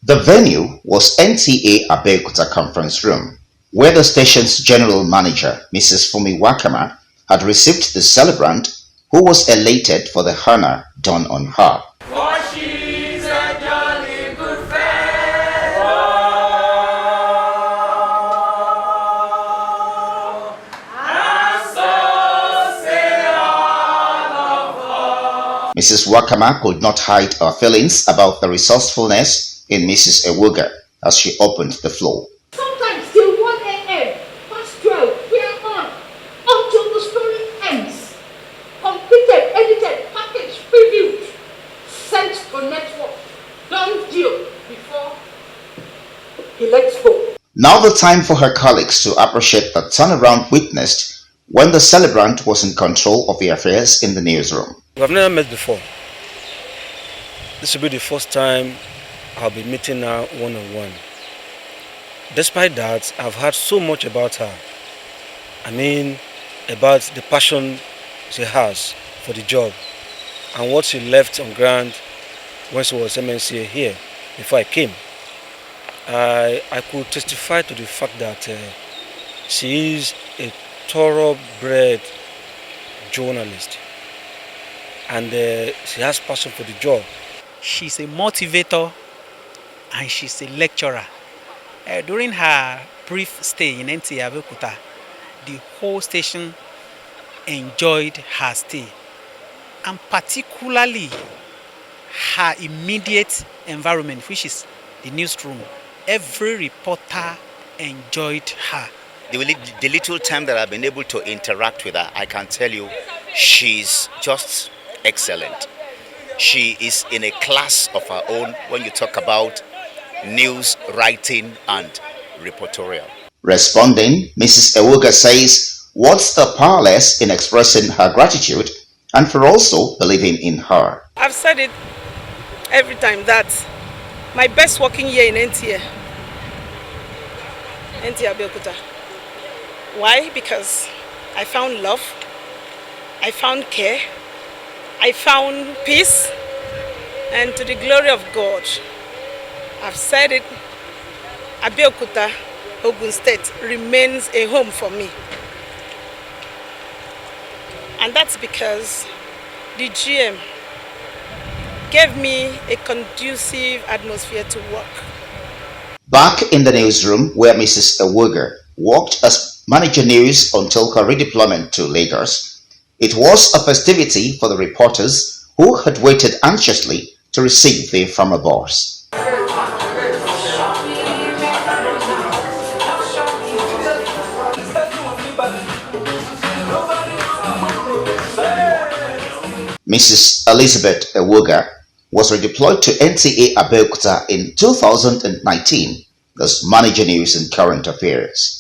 The venue was NTA Abeokuta conference room, where the station's general manager, Mrs. Fumi Wakama, had received the celebrant who was elated for the honor done on her. Mrs. Wakama could not hide her feelings about the resourcefulness in Mrs. Ewuga as she opened the floor. Sometimes till 1 a.m., past 12, we are on until the story ends. Completed, edited, packaged, previewed, sent for network, done deal before he lets go. Now the time for her colleagues to appreciate the turnaround witnessed when the celebrant was in control of the affairs in the newsroom. We have never met before. This will be the first time I'll be meeting her one-on-one. Despite that, I've heard so much about her. I mean, about the passion she has for the job and what she left on ground when she was MNCA here before I came. I could testify to the fact that she is a thoroughbred journalist and she has passion for the job. She's a motivator and she's a lecturer. During her brief stay in NTA Abeokuta, the whole station enjoyed her stay, and particularly her immediate environment, which is the newsroom. Every reporter enjoyed her. The little time that I've been able to interact with her, I can tell you she's just excellent. She is in a class of her own when you talk about news writing and reportorial. Responding, Mrs. Ewuga says, what's the powerless in expressing her gratitude and for also believing in her. I've said it every time that my best working year in NTA Abeokuta. Why? Because I found love, I found care, I found peace, and to the glory of God, I've said it, Abeokuta, Ogun State remains a home for me. And that's because the GM gave me a conducive atmosphere to work. Back in the newsroom where Mrs. Ewuga worked as manager news until her redeployment to Lagos, it was a festivity for the reporters who had waited anxiously to receive their former boss. Mrs. Elizabeth Ewuga was redeployed to NTA Abeokuta in 2019 as manager news and current affairs.